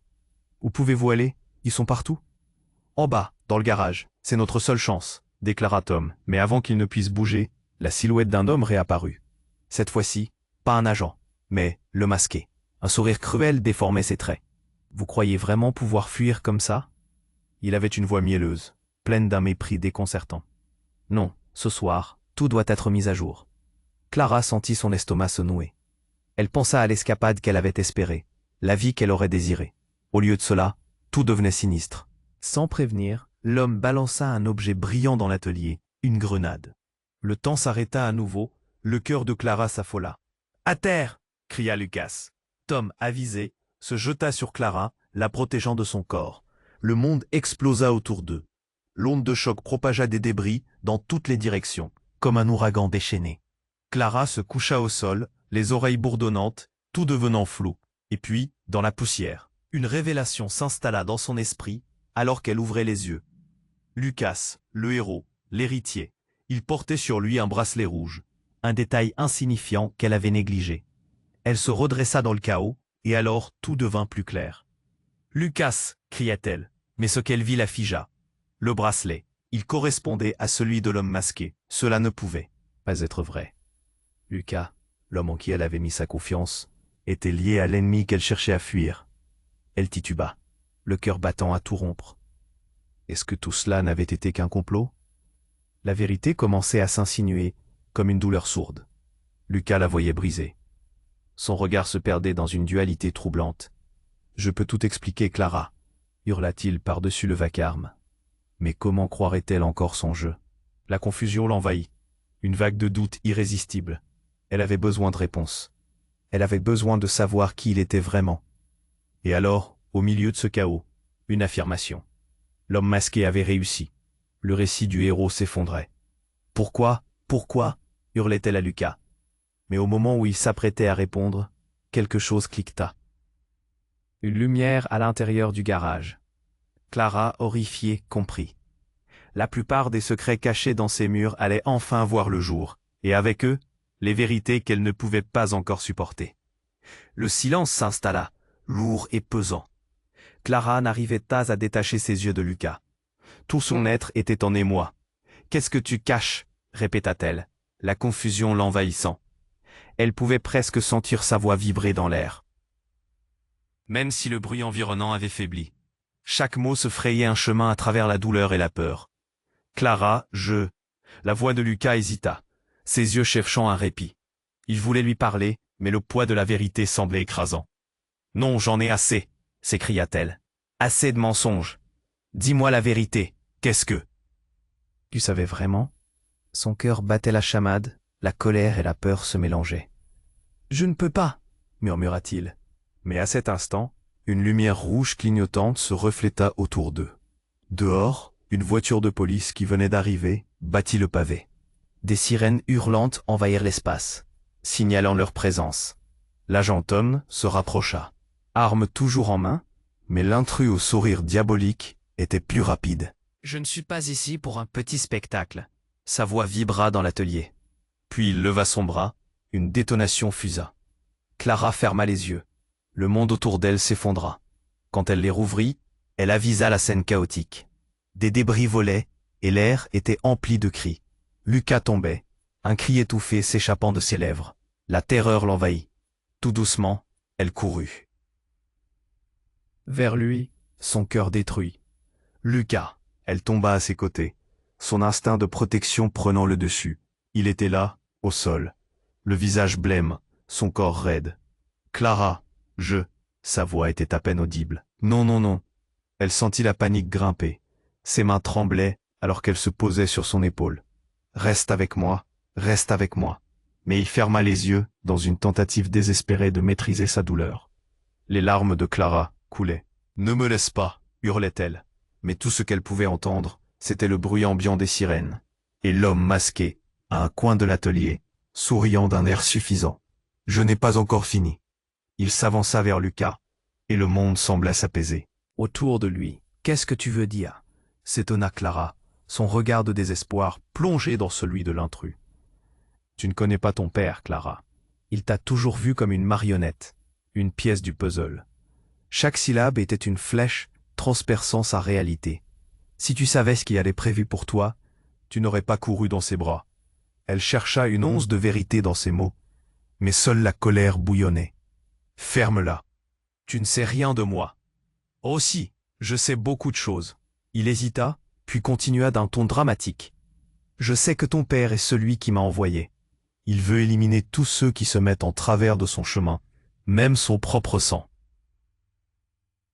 Où pouvez-vous aller? Ils sont partout. En bas, dans le garage. C'est notre seule chance, déclara Tom, mais avant qu'il ne puisse bouger, la silhouette d'un homme réapparut. Cette fois-ci, pas un agent, mais le masqué. Un sourire cruel déformait ses traits. Vous croyez vraiment pouvoir fuir comme ça? Il avait une voix mielleuse, pleine d'un mépris déconcertant. Non, ce soir, tout doit être mis à jour. Clara sentit son estomac se nouer. Elle pensa à l'escapade qu'elle avait espérée, la vie qu'elle aurait désirée. Au lieu de cela, tout devenait sinistre. Sans prévenir, l'homme balança un objet brillant dans l'atelier, une grenade. Le temps s'arrêta à nouveau, le cœur de Clara s'affola. « À terre !» cria Lucas. Tom, avisé, se jeta sur Clara, la protégeant de son corps. Le monde explosa autour d'eux. L'onde de choc propagea des débris dans toutes les directions, comme un ouragan déchaîné. Clara se coucha au sol, les oreilles bourdonnantes, tout devenant flou. Et puis, dans la poussière, une révélation s'installa dans son esprit alors qu'elle ouvrait les yeux. Lucas, le héros, l'héritier, il portait sur lui un bracelet rouge, un détail insignifiant qu'elle avait négligé. Elle se redressa dans le chaos, et alors tout devint plus clair. « Lucas !» cria-t-elle, mais ce qu'elle vit la figea. Le bracelet, il correspondait à celui de l'homme masqué. Cela ne pouvait pas être vrai. Lucas, l'homme en qui elle avait mis sa confiance, était lié à l'ennemi qu'elle cherchait à fuir. Elle tituba, le cœur battant à tout rompre. Est-ce que tout cela n'avait été qu'un complot? La vérité commençait à s'insinuer, comme une douleur sourde. Lucas la voyait brisée. Son regard se perdait dans une dualité troublante. « Je peux tout expliquer, Clara !» hurla-t-il par-dessus le vacarme. Mais comment croirait-elle encore son jeu? La confusion l'envahit. Une vague de doute irrésistible. Elle avait besoin de réponses. Elle avait besoin de savoir qui il était vraiment. Et alors, au milieu de ce chaos, une affirmation. L'homme masqué avait réussi. Le récit du héros s'effondrait. « Pourquoi? Pourquoi ?» hurlait-elle à Lucas. Mais au moment où il s'apprêtait à répondre, quelque chose cliqueta. Une lumière à l'intérieur du garage. Clara, horrifiée, comprit. La plupart des secrets cachés dans ces murs allaient enfin voir le jour, et avec eux, les vérités qu'elle ne pouvait pas encore supporter. Le silence s'installa, lourd et pesant. Clara n'arrivait pas à détacher ses yeux de Lucas. Tout son être était en émoi. « Qu'est-ce que tu caches ?» répéta-t-elle, la confusion l'envahissant. Elle pouvait presque sentir sa voix vibrer dans l'air. Même si le bruit environnant avait faibli. Chaque mot se frayait un chemin à travers la douleur et la peur. « Clara, je... » La voix de Lucas hésita, ses yeux cherchant un répit. Il voulait lui parler, mais le poids de la vérité semblait écrasant. « Non, j'en ai assez !» s'écria-t-elle. « Assez de mensonges. Dis-moi la vérité, qu'est-ce que... » Tu savais vraiment? Son cœur battait la chamade, la colère et la peur se mélangeaient. « Je ne peux pas !» murmura-t-il. Mais à cet instant, une lumière rouge clignotante se refléta autour d'eux. Dehors, une voiture de police qui venait d'arriver battit le pavé. Des sirènes hurlantes envahirent l'espace, signalant leur présence. L'agent Tom se rapprocha, arme toujours en main, mais l'intrus au sourire diabolique était plus rapide. « Je ne suis pas ici pour un petit spectacle. » Sa voix vibra dans l'atelier. Puis il leva son bras, une détonation fusa. Clara ferma les yeux. Le monde autour d'elle s'effondra. Quand elle les rouvrit, elle avisa la scène chaotique. Des débris volaient, et l'air était empli de cris. Lucas tombait, un cri étouffé s'échappant de ses lèvres. La terreur l'envahit. Tout doucement, elle courut. Vers lui, son cœur détruit. Lucas, elle tomba à ses côtés, son instinct de protection prenant le dessus. Il était là, au sol, le visage blême, son corps raide. « Clara, sa voix était à peine audible. « Non, non, non, Elle sentit la panique grimper. Ses mains tremblaient alors qu'elle se posait sur son épaule. « Reste avec moi, reste avec moi. » Mais il ferma les yeux dans une tentative désespérée de maîtriser sa douleur. Les larmes de Clara coulaient. « Ne me laisse pas !» hurlait-elle. Mais tout ce qu'elle pouvait entendre, c'était le bruit ambiant des sirènes. Et l'homme masqué, à un coin de l'atelier, souriant d'un air suffisant. « Je n'ai pas encore fini. » Il s'avança vers Lucas, et le monde sembla s'apaiser. Autour de lui, « Qu'est-ce que tu veux dire ?» s'étonna Clara, son regard de désespoir plongé dans celui de l'intrus. « Tu ne connais pas ton père, Clara. Il t'a toujours vu comme une marionnette, une pièce du puzzle. Chaque syllabe était une flèche transperçant sa réalité. Si tu savais ce qui allait prévu pour toi, tu n'aurais pas couru dans ses bras. » Elle chercha une once de vérité dans ses mots, mais seule la colère bouillonnait. « Ferme-la. Tu ne sais rien de moi. »« Oh si, je sais beaucoup de choses. » Il hésita, puis continua d'un ton dramatique. « Je sais que ton père est celui qui m'a envoyé. Il veut éliminer tous ceux qui se mettent en travers de son chemin, même son propre sang. »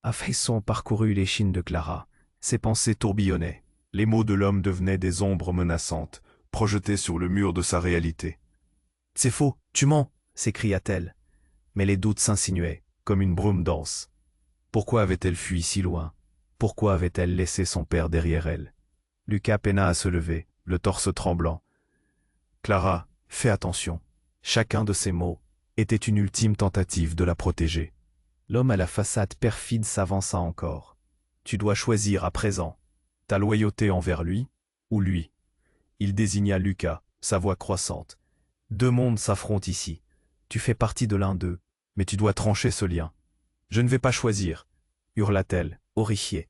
Un frisson parcourut l'échine de Clara. Ses pensées tourbillonnaient. Les mots de l'homme devenaient des ombres menaçantes, projetées sur le mur de sa réalité. « C'est faux, tu mens !» s'écria-t-elle. Mais les doutes s'insinuaient, comme une brume dense. Pourquoi avait-elle fui si loin? Pourquoi avait-elle laissé son père derrière elle? Lucas peina à se lever, le torse tremblant. « Clara, fais attention. » Chacun de ces mots était une ultime tentative de la protéger. L'homme à la façade perfide s'avança encore. « Tu dois choisir à présent. Ta loyauté envers lui ou lui. » Il désigna Lucas, sa voix croissante. « Deux mondes s'affrontent ici. Tu fais partie de l'un d'eux, mais tu dois trancher ce lien. »« Je ne vais pas choisir, » hurla-t-elle, horrifiée.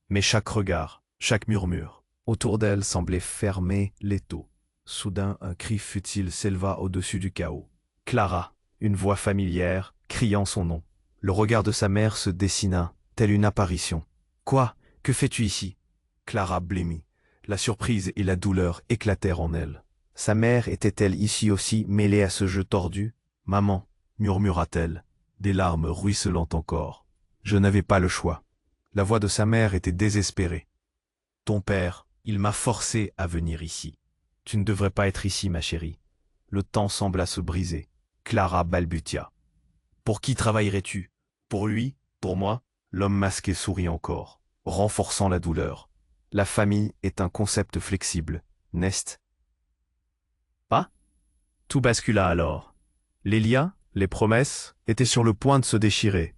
Mais chaque regard, chaque murmure, autour d'elle semblait fermer l'étau. Soudain, un cri futile s'éleva au-dessus du chaos. Clara, une voix familière, criant son nom. Le regard de sa mère se dessina, telle une apparition. « Quoi? Que fais-tu ici ?» Clara blêmit. La surprise et la douleur éclatèrent en elle. Sa mère était-elle ici aussi mêlée à ce jeu tordu? « Maman, » murmura-t-elle, des larmes ruisselant encore. « Je n'avais pas le choix. » La voix de sa mère était désespérée. « Ton père, il m'a forcé à venir ici. Tu ne devrais pas être ici, ma chérie. » Le temps sembla se briser. Clara balbutia. « Pour qui travaillerais-tu? Pour lui? Pour moi ?» L'homme masqué sourit encore, renforçant la douleur. La famille est un concept flexible, n'est-ce pas? Tout bascula alors. Les liens, les promesses, étaient sur le point de se déchirer.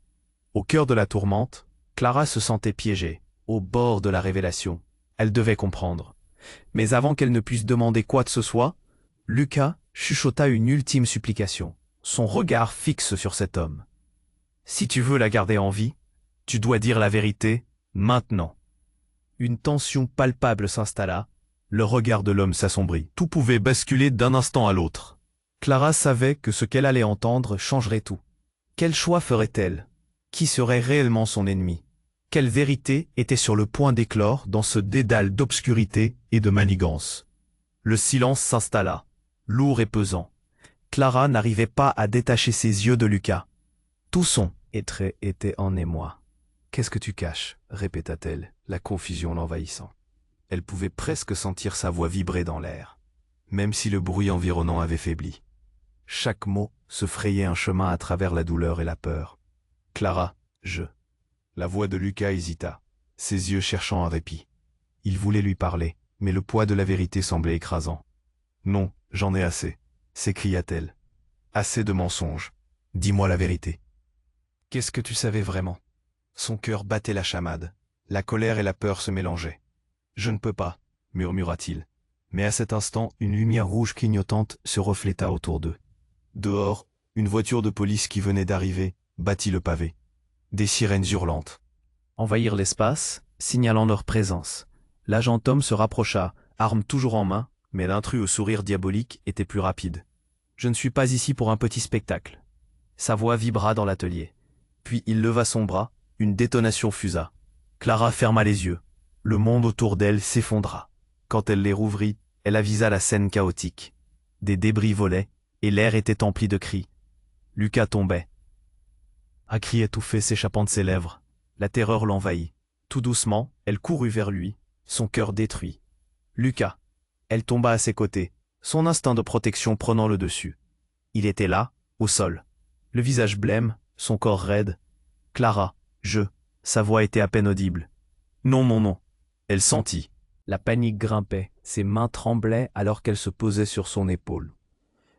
Au cœur de la tourmente, Clara se sentait piégée, au bord de la révélation. Elle devait comprendre. Mais avant qu'elle ne puisse demander quoi que ce soit, Lucas chuchota une ultime supplication, son regard fixe sur cet homme. « Si tu veux la garder en vie, tu dois dire la vérité, maintenant. » Une tension palpable s'installa, le regard de l'homme s'assombrit. Tout pouvait basculer d'un instant à l'autre. Clara savait que ce qu'elle allait entendre changerait tout. Quel choix ferait-elle? Qui serait réellement son ennemi? Quelle vérité était sur le point d'éclore dans ce dédale d'obscurité et de manigance? Le silence s'installa, lourd et pesant. Clara n'arrivait pas à détacher ses yeux de Lucas. Tout son être était en émoi. « Qu'est-ce que tu caches ?» répéta-t-elle, la confusion l'envahissant. Elle pouvait presque sentir sa voix vibrer dans l'air, même si le bruit environnant avait faibli. Chaque mot se frayait un chemin à travers la douleur et la peur. « Clara, je... » La voix de Lucas hésita, ses yeux cherchant un répit. Il voulait lui parler, mais le poids de la vérité semblait écrasant. « Non, j'en ai assez, » s'écria-t-elle. « Assez de mensonges. Dis-moi la vérité. » Qu'est-ce que tu savais vraiment? Son cœur battait la chamade. La colère et la peur se mélangeaient. « Je ne peux pas, » murmura-t-il. Mais à cet instant, une lumière rouge clignotante se refléta autour d'eux. Dehors, une voiture de police qui venait d'arriver battit le pavé. Des sirènes hurlantes envahirent l'espace, signalant leur présence. L'agent Tom se rapprocha, arme toujours en main, mais l'intrus au sourire diabolique était plus rapide. « Je ne suis pas ici pour un petit spectacle. » Sa voix vibra dans l'atelier. Puis il leva son bras, une détonation fusa. Clara ferma les yeux. Le monde autour d'elle s'effondra. Quand elle les rouvrit, elle avisa la scène chaotique. Des débris volaient, et l'air était empli de cris. Lucas tombait. Un cri étouffé s'échappant de ses lèvres. La terreur l'envahit. Tout doucement, elle courut vers lui, son cœur détruit. Lucas. Elle tomba à ses côtés, son instinct de protection prenant le dessus. Il était là, au sol. Le visage blême, son corps raide. Clara, sa voix était à peine audible. Non, mon nom. Elle sentit. La panique grimpait, ses mains tremblaient alors qu'elle se posait sur son épaule.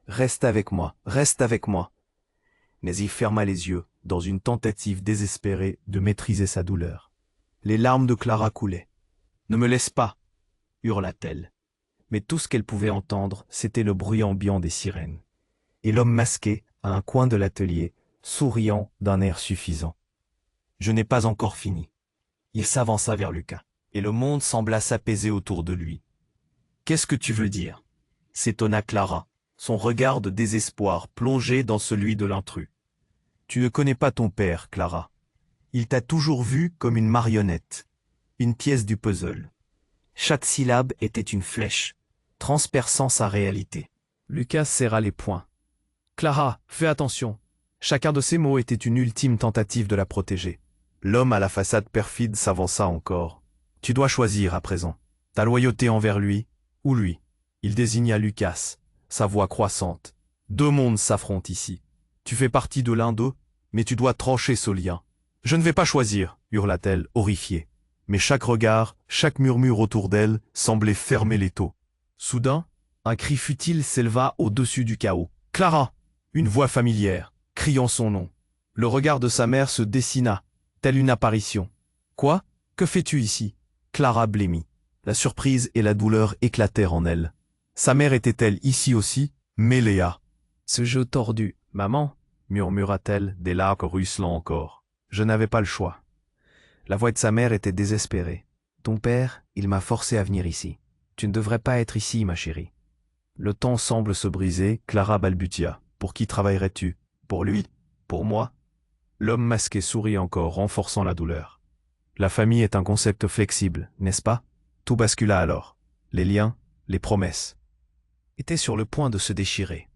Reste avec moi, reste avec moi. Mais il ferma les yeux, dans une tentative désespérée de maîtriser sa douleur. Les larmes de Clara coulaient. Ne me laisse pas, hurla-t-elle. Mais tout ce qu'elle pouvait entendre, c'était le bruit ambiant des sirènes. Et l'homme masqué, à un coin de l'atelier, souriant d'un air suffisant. Je n'ai pas encore fini. Il s'avança vers Lucas, et le monde sembla s'apaiser autour de lui. Qu'est-ce que tu veux dire? S'étonna Clara, son regard de désespoir plongé dans celui de l'intrus. Tu ne connais pas ton père, Clara. Il t'a toujours vue comme une marionnette, une pièce du puzzle. Chaque syllabe était une flèche, transperçant sa réalité. Lucas serra les poings. Clara, fais attention. Chacun de ces mots était une ultime tentative de la protéger. L'homme à la façade perfide s'avança encore. Tu dois choisir à présent. Ta loyauté envers lui, ou lui. Il désigna Lucas, sa voix croissante. Deux mondes s'affrontent ici. Tu fais partie de l'un d'eux, mais tu dois trancher ce lien. Je ne vais pas choisir, hurla-t-elle, horrifiée. Mais chaque regard, chaque murmure autour d'elle semblait fermer l'étau. Soudain, un cri futile s'éleva au-dessus du chaos. Clara! Une voix familière, criant son nom. Le regard de sa mère se dessina, telle une apparition. Quoi? Que fais-tu ici? Clara blêmit. La surprise et la douleur éclatèrent en elle. Sa mère était-elle ici aussi? Mais Léa. Ce jeu tordu. Maman, murmura-t-elle, des larmes ruisselant encore. Je n'avais pas le choix. La voix de sa mère était désespérée. Ton père, il m'a forcé à venir ici. Tu ne devrais pas être ici, ma chérie. Le temps semble se briser, Clara balbutia. Pour qui travaillerais-tu? Pour lui? Pour moi? L'homme masqué sourit encore, renforçant la douleur. La famille est un concept flexible, n'est-ce pas? Tout bascula alors. Les liens, les promesses, étaient sur le point de se déchirer.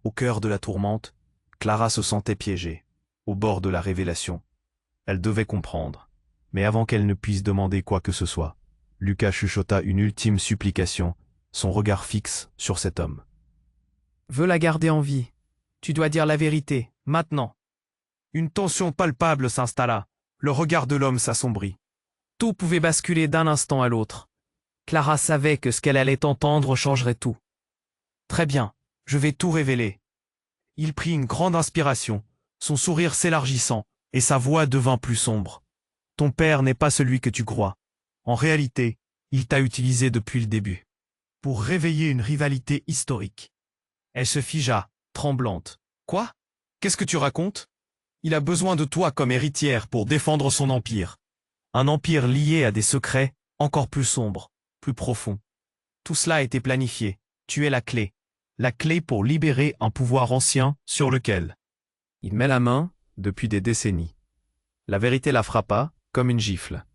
Au cœur de la tourmente, Clara se sentait piégée, au bord de la révélation. Elle devait comprendre. Mais avant qu'elle ne puisse demander quoi que ce soit, Lucas chuchota une ultime supplication, son regard fixe sur cet homme. Veux la garder en vie. Tu dois dire la vérité, maintenant. Une tension palpable s'installa. Le regard de l'homme s'assombrit. Tout pouvait basculer d'un instant à l'autre. Clara savait que ce qu'elle allait entendre changerait tout. Très bien, je vais tout révéler. Il prit une grande inspiration, son sourire s'élargissant, et sa voix devint plus sombre. Ton père n'est pas celui que tu crois. En réalité, il t'a utilisé depuis le début. Pour réveiller une rivalité historique. Elle se figea, tremblante. Quoi? Qu'est-ce que tu racontes? Il a besoin de toi comme héritière pour défendre son empire. Un empire lié à des secrets encore plus sombres, plus profonds. Tout cela a été planifié. Tu es la clé pour libérer un pouvoir ancien sur lequel il met la main depuis des décennies. La vérité la frappa comme une gifle.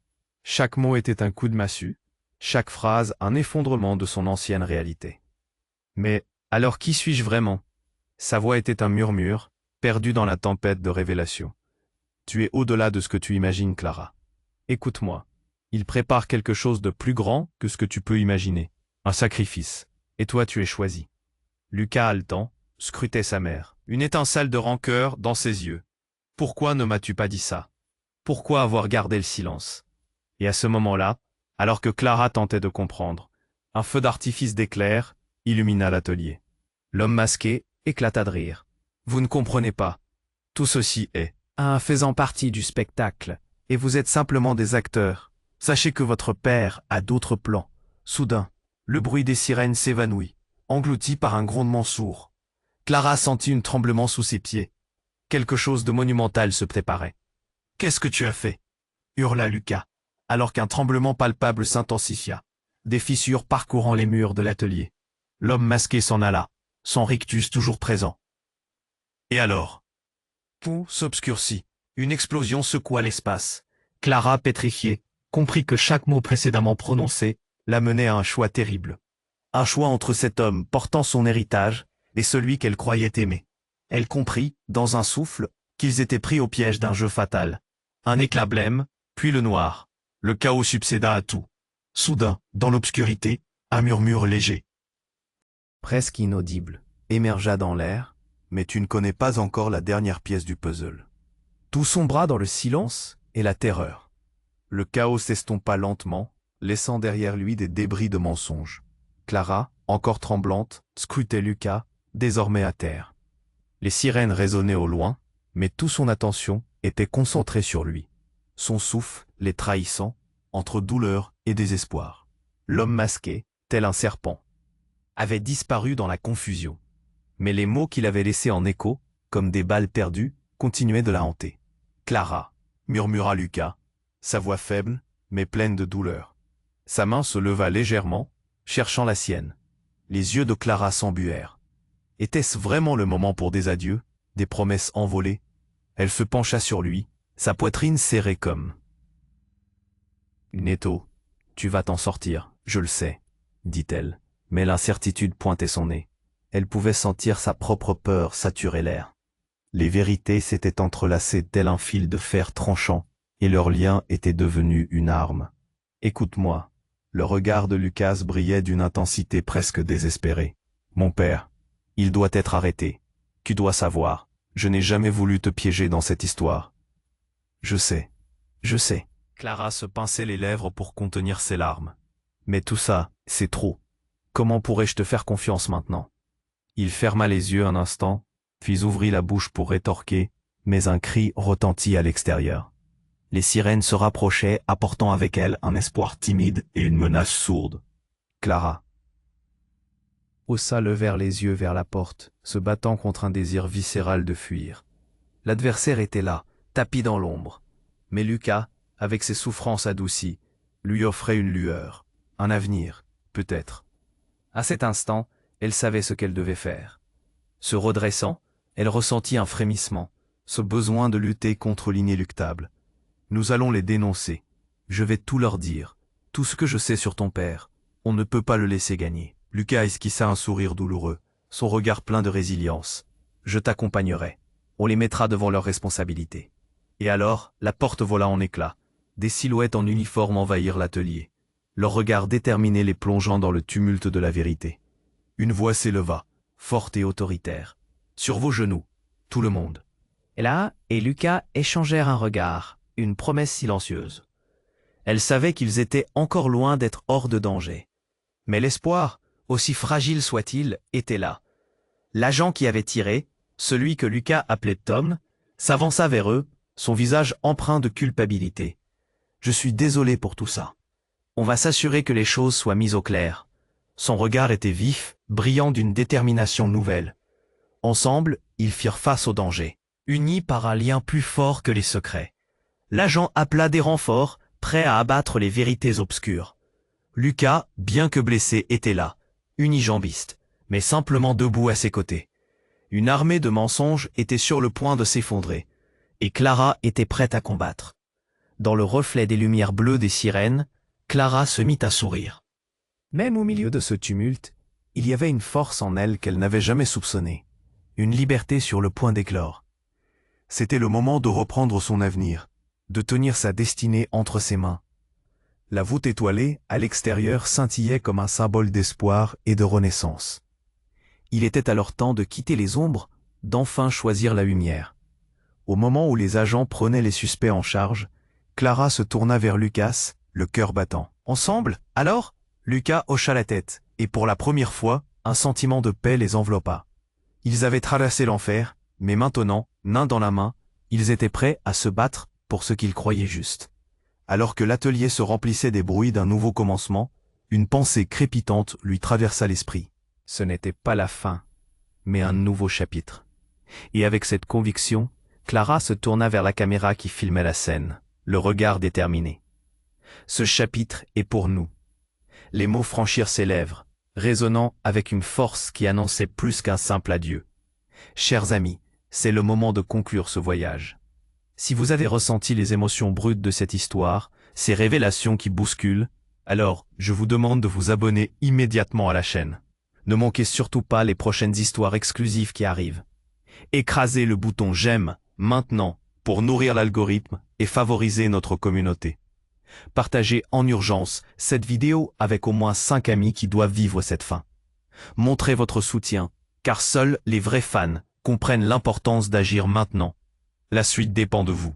Chaque mot était un coup de massue, chaque phrase un effondrement de son ancienne réalité. Mais alors qui suis-je vraiment? Sa voix était un murmure, perdu dans la tempête de révélation. Tu es au-delà de ce que tu imagines, Clara. Écoute-moi. Il prépare quelque chose de plus grand que ce que tu peux imaginer. Un sacrifice. Et toi tu es choisi. Lucas haletant, scrutait sa mère. Une étincelle de rancœur dans ses yeux. Pourquoi ne m'as-tu pas dit ça? Pourquoi avoir gardé le silence? Et à ce moment-là, alors que Clara tentait de comprendre, un feu d'artifice d'éclair illumina l'atelier. L'homme masqué éclata de rire. Vous ne comprenez pas. Tout ceci est faisant partie du spectacle, et vous êtes simplement des acteurs. Sachez que votre père a d'autres plans. Soudain, le bruit des sirènes s'évanouit, englouti par un grondement sourd. Clara sentit un tremblement sous ses pieds. Quelque chose de monumental se préparait. « Qu'est-ce que tu as fait » hurla Lucas, alors qu'un tremblement palpable s'intensifia, des fissures parcourant les murs de l'atelier. L'homme masqué s'en alla, son rictus toujours présent. Et alors? Tout s'obscurcit. Une explosion secoua l'espace. Clara, pétrifiée, comprit que chaque mot précédemment prononcé la menait à un choix terrible. Un choix entre cet homme portant son héritage et celui qu'elle croyait aimer. Elle comprit, dans un souffle, qu'ils étaient pris au piège d'un jeu fatal. Un éclat blême, puis le noir. Le chaos succéda à tout. Soudain, dans l'obscurité, un murmure léger. Presque inaudible, émergea dans l'air, mais tu ne connais pas encore la dernière pièce du puzzle. Tout sombra dans le silence et la terreur. Le chaos s'estompa lentement, laissant derrière lui des débris de mensonges. Clara, encore tremblante, scrutait Lucas, désormais à terre. Les sirènes résonnaient au loin, mais toute son attention était concentrée sur lui. Son souffle les trahissant, entre douleur et désespoir. L'homme masqué, tel un serpent, avait disparu dans la confusion. Mais les mots qu'il avait laissés en écho, comme des balles perdues, continuaient de la hanter. « Clara !» murmura Lucas, sa voix faible, mais pleine de douleur. Sa main se leva légèrement, cherchant la sienne. Les yeux de Clara s'embuèrent. Était-ce vraiment le moment pour des adieux, des promesses envolées? Elle se pencha sur lui, sa poitrine serrée comme. « Netto, tu vas t'en sortir, je le sais, » dit-elle, mais l'incertitude pointait son nez. Elle pouvait sentir sa propre peur saturer l'air. Les vérités s'étaient entrelacées tel un fil de fer tranchant, et leur lien était devenu une arme. « Écoute-moi. » Le regard de Lucas brillait d'une intensité presque désespérée. « Mon père, il doit être arrêté. Tu dois savoir, je n'ai jamais voulu te piéger dans cette histoire. »« Je sais. Clara se pinçait les lèvres pour contenir ses larmes. « Mais tout ça, c'est trop. Comment pourrais-je te faire confiance maintenant ?» Il ferma les yeux un instant, puis ouvrit la bouche pour rétorquer, mais un cri retentit à l'extérieur. Les sirènes se rapprochaient, apportant avec elles un espoir timide et une menace sourde. Clara haussa les yeux vers la porte, se battant contre un désir viscéral de fuir. L'adversaire était là, tapi dans l'ombre. Mais Lucas, avec ses souffrances adoucies, lui offrait une lueur, un avenir, peut-être. À cet instant, elle savait ce qu'elle devait faire. Se redressant, elle ressentit un frémissement, ce besoin de lutter contre l'inéluctable. « Nous allons les dénoncer. Je vais tout leur dire. Tout ce que je sais sur ton père. On ne peut pas le laisser gagner. » Lucas esquissa un sourire douloureux, son regard plein de résilience. « Je t'accompagnerai. On les mettra devant leurs responsabilités. » Et alors, la porte vola en éclats. Des silhouettes en uniforme envahirent l'atelier. Leur regard déterminé les plongeant dans le tumulte de la vérité. Une voix s'éleva, forte et autoritaire. « Sur vos genoux, tout le monde. » Ella et Lucas échangèrent un regard, une promesse silencieuse. Elle savait qu'ils étaient encore loin d'être hors de danger. Mais l'espoir, aussi fragile soit-il, était là. L'agent qui avait tiré, celui que Lucas appelait Tom, s'avança vers eux, son visage empreint de culpabilité. « Je suis désolé pour tout ça. On va s'assurer que les choses soient mises au clair. » Son regard était vif, brillant d'une détermination nouvelle. Ensemble, ils firent face au danger, unis par un lien plus fort que les secrets. L'agent appela des renforts, prêts à abattre les vérités obscures. Lucas, bien que blessé, était là, unijambiste, mais simplement debout à ses côtés. Une armée de mensonges était sur le point de s'effondrer, et Clara était prête à combattre. Dans le reflet des lumières bleues des sirènes, Clara se mit à sourire. Même au milieu de ce tumulte, il y avait une force en elle qu'elle n'avait jamais soupçonnée, une liberté sur le point d'éclore. C'était le moment de reprendre son avenir, de tenir sa destinée entre ses mains. La voûte étoilée, à l'extérieur, scintillait comme un symbole d'espoir et de renaissance. Il était alors temps de quitter les ombres, d'enfin choisir la lumière. Au moment où les agents prenaient les suspects en charge, Clara se tourna vers Lucas, le cœur battant. « Ensemble, alors ?» Lucas hocha la tête, et pour la première fois, un sentiment de paix les enveloppa. Ils avaient traversé l'enfer, mais maintenant, main dans la main, ils étaient prêts à se battre pour ce qu'ils croyaient juste. Alors que l'atelier se remplissait des bruits d'un nouveau commencement, une pensée crépitante lui traversa l'esprit. Ce n'était pas la fin, mais un nouveau chapitre. Et avec cette conviction, Clara se tourna vers la caméra qui filmait la scène, le regard déterminé. « Ce chapitre est pour nous. » Les mots franchirent ses lèvres, résonnant avec une force qui annonçait plus qu'un simple adieu. « Chers amis, c'est le moment de conclure ce voyage. Si vous avez ressenti les émotions brutes de cette histoire, ces révélations qui bousculent, alors je vous demande de vous abonner immédiatement à la chaîne. Ne manquez surtout pas les prochaines histoires exclusives qui arrivent. Écrasez le bouton j'aime maintenant pour nourrir l'algorithme et favoriser notre communauté. Partagez en urgence cette vidéo avec au moins 5 amis qui doivent vivre cette fin. Montrez votre soutien, car seuls les vrais fans comprennent l'importance d'agir maintenant. La suite dépend de vous.